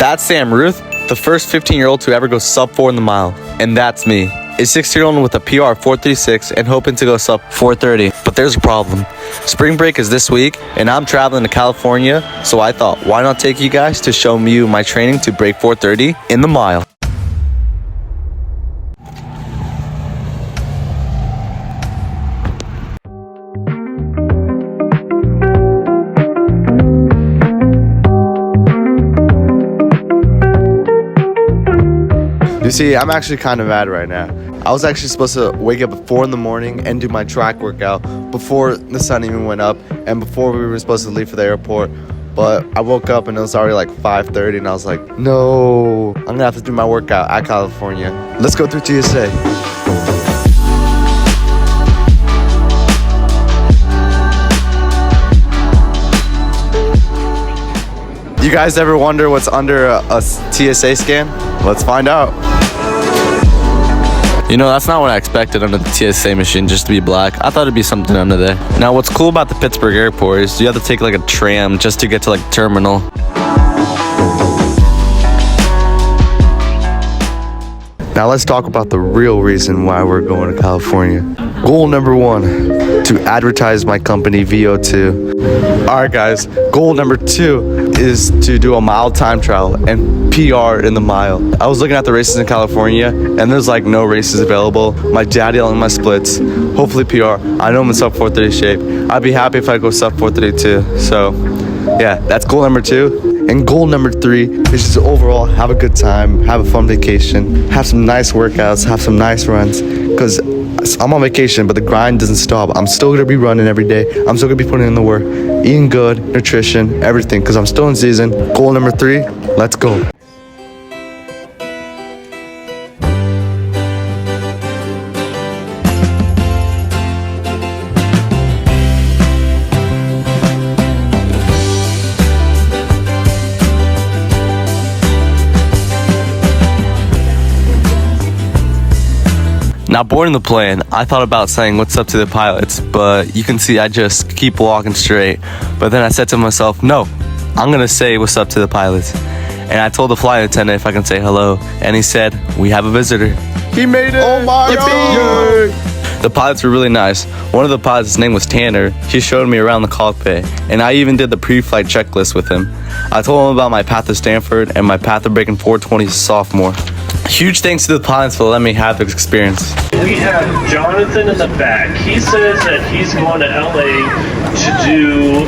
That's Sam Ruth, the first 15-year-old to ever go sub-4 in the mile. And that's me, a 16-year-old with a PR 436 and hoping to go sub 430. But there's a problem. Spring break is this week, and I'm traveling to California, so I thought, why not take you guys to show you my training to break 430 in the mile. You see, I'm actually kind of mad right now. I was actually supposed to wake up at 4 in the morning and do my track workout before the sun even went up and before we were supposed to leave for the airport. But I woke up and it was already like 5:30 and I was like, no, I'm gonna have to do my workout at California. Let's go through TSA. You guys ever wonder what's under a TSA scan? Let's find out. You know, that's not what I expected under the TSA machine, just to be black. I thought it'd be something under there. Now, what's cool about the Pittsburgh airport is you have to take like a tram just to get to like the terminal. Now let's talk about the real reason why we're going to California. Goal number 1, to advertise my company VO2. All right guys, goal number 2 is to do a mile time trial and PR in the mile. I was looking at the races in California and there's like no races available. My daddy on my splits, hopefully PR. I know I'm in sub 430 shape. I'd be happy if I go sub 432. So yeah, that's goal number 2. And goal number 3 is just to overall have a good time, have a fun vacation, have some nice workouts, have some nice runs. Because I'm on vacation, but the grind doesn't stop. I'm still going to be running every day. I'm still going to be putting in the work, eating good, nutrition, everything. Because I'm still in season. Goal number 3, let's go. Now, boarding the plane, I thought about saying what's up to the pilots, but you can see I just keep walking straight. But then I said to myself, no, I'm gonna say what's up to the pilots. And I told the flight attendant if I can say hello, and he said, we have a visitor. He made it! Oh my God! The pilots were really nice. One of the pilots, his name was Tanner. He showed me around the cockpit, and I even did the pre-flight checklist with him. I told him about my path to Stanford and my path to breaking 420 as a sophomore. Huge thanks to the pilots for letting me have this experience. We have Jonathan in the back. He says that he's going to LA to do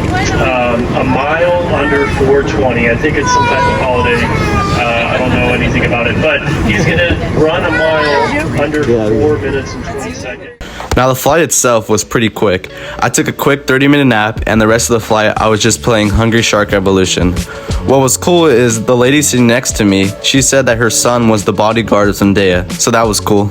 a mile under 420. I think it's some type of holiday. I don't know anything about it, but he's going to run a mile under 4 minutes and 20 seconds. Now the flight itself was pretty quick. I took a quick 30-minute nap and the rest of the flight I was just playing Hungry Shark Evolution. What was cool is the lady sitting next to me, she said that her son was the bodyguard of Zendaya, so that was cool.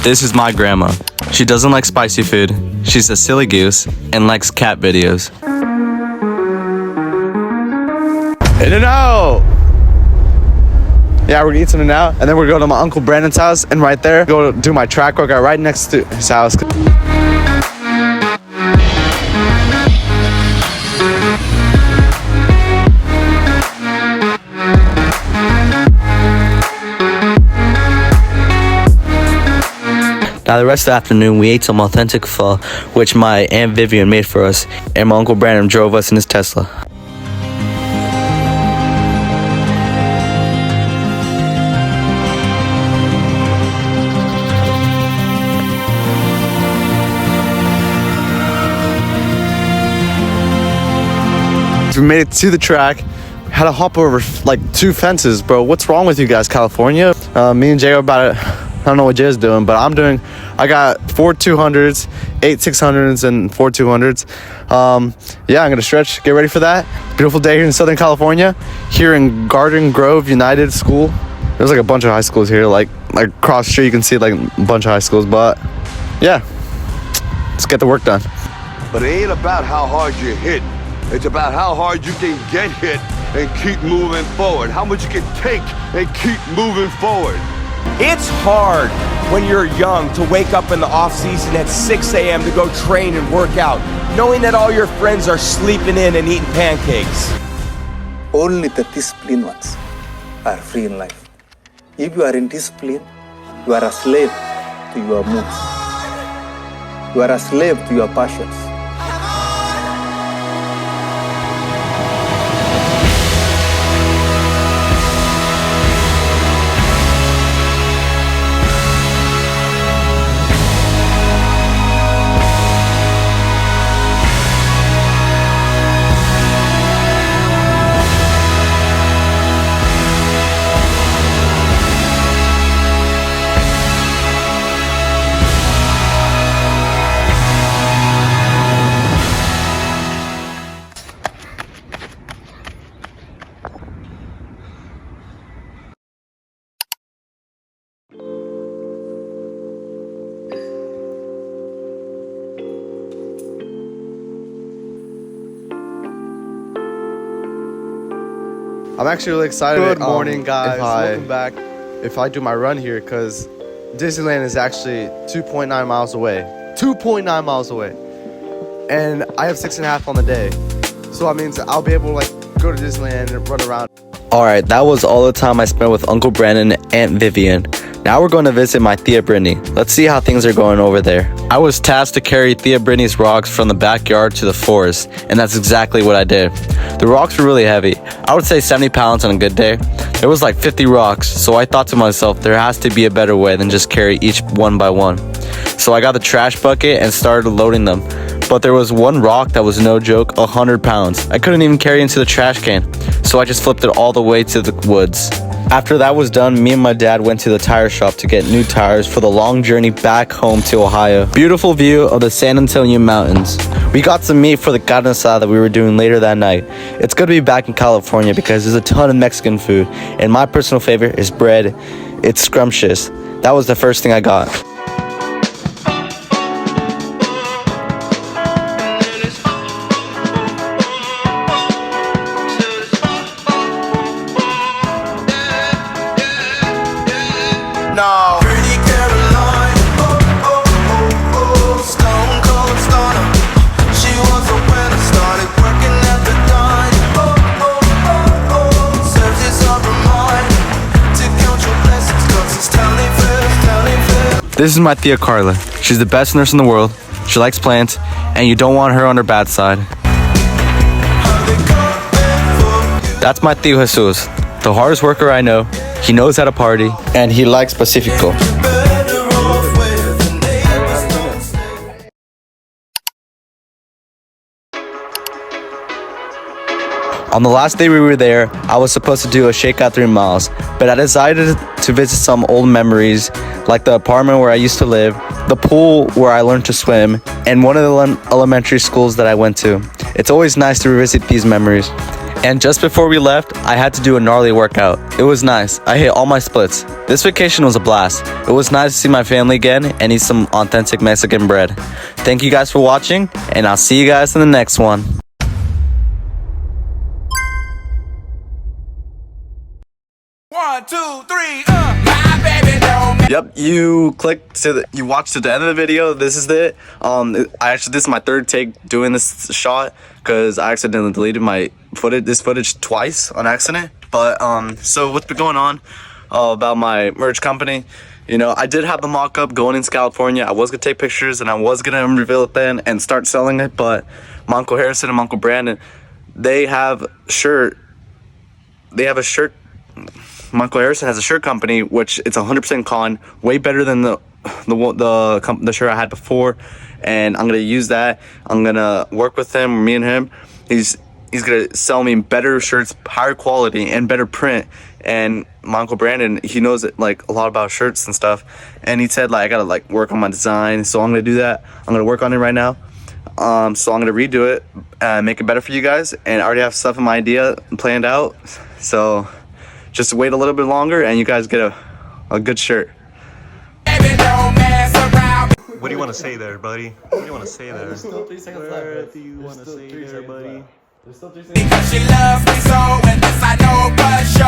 This is my grandma. She doesn't like spicy food, she's a silly goose, and likes cat videos. In-N-Out! Yeah, we're gonna eat some In-N-Out, and then we're going to my Uncle Brandon's house, and right there, go do my track workout right next to his house. Now the rest of the afternoon we ate some authentic pho, which my Aunt Vivian made for us, and my Uncle Brandon drove us in his Tesla. We made it to the track. Had to hop over like 2 fences, bro. What's wrong with you guys, California? Me and Jay are about I don't know what Jay's doing, but I got 4 200s, 8 600s, and 4 200s. Yeah, I'm gonna stretch, get ready for that. Beautiful day here in Southern California, here in Garden Grove United School. There's like a bunch of high schools here, like across the street you can see like a bunch of high schools, but yeah, let's get the work done. But it ain't about how hard you hit. It's about how hard you can get hit and keep moving forward. How much you can take and keep moving forward. It's hard when you're young to wake up in the off season at 6 a.m. to go train and work out, knowing that all your friends are sleeping in and eating pancakes. Only the disciplined ones are free in life. If you are indisciplined, you are a slave to your moods. You are a slave to your passions. I'm actually really excited. Good morning, guys. Welcome back. If I do my run here, because Disneyland is actually 2.9 miles away. 2.9 miles away. And I have 6.5 on the day. So that means I'll be able to go to Disneyland and run around. Alright, that was all the time I spent with Uncle Brandon and Aunt Vivian. Now we're going to visit my Thea Brittany. Let's see how things are going over there. I was tasked to carry Thea Brittany's rocks from the backyard to the forest, and that's exactly what I did. The rocks were really heavy. I would say 70 pounds on a good day. There was like 50 rocks, so I thought to myself, there has to be a better way than just carry each one by one. So I got the trash bucket and started loading them. But there was one rock that was no joke, 100 pounds. I couldn't even carry it into the trash can, so I just flipped it all the way to the woods. After that was done, me and my dad went to the tire shop to get new tires for the long journey back home to Ohio. Beautiful view of the San Antonio Mountains. We got some meat for the carne asada that we were doing later that night. It's good to be back in California because there's a ton of Mexican food, and my personal favorite is bread. It's scrumptious. That was the first thing I got. No. Pretty Caroline, stone cold stunner. She was a winner, started working at the dawn. Serves this up her mind to count your blessings, 'cause it's telling first. This is my Tia Carla. She's the best nurse in the world. She likes plants, and you don't want her on her bad side. That's my Tio Jesus, the hardest worker I know. He knows how to party, and he likes Pacifico. On the last day we were there, I was supposed to do a shakeout 3 miles, but I decided to visit some old memories, like the apartment where I used to live, the pool where I learned to swim, and one of the elementary schools that I went to. It's always nice to revisit these memories. And just before we left, I had to do a gnarly workout. It was nice. I hit all my splits. This vacation was a blast. It was nice to see my family again and eat some authentic Mexican bread. Thank you guys for watching, and I'll see you guys in the next one. One, two, three, my baby don't. Yep, you watched to the end of the video. This is it. This is my third take doing this shot because I accidentally deleted this footage twice on accident. But so what's been going on about my merch company? You know, I did have the mock-up going into California. I was gonna take pictures and I was gonna reveal it then and start selling it. But my Uncle Harrison and my Uncle Brandon, they have a shirt. My Uncle Harrison has a shirt company, which it's 100% cotton, way better than the shirt I had before, and I'm gonna use that. I'm gonna work with him, me and him. he's gonna sell me better shirts, higher quality and better print. And my uncle Brandon, he knows like a lot about shirts and stuff, and he said like I gotta like work on my design, so I'm gonna do that. I'm gonna work on it right now. So I'm gonna redo it and make it better for you guys, and I already have stuff in my idea planned out, so just wait a little bit longer and you guys get a good shirt. What do you want to say there, buddy? What do you want to say there? There's still 3 seconds left. What do you want to say there, buddy? Because she loves me so, and this I know, but she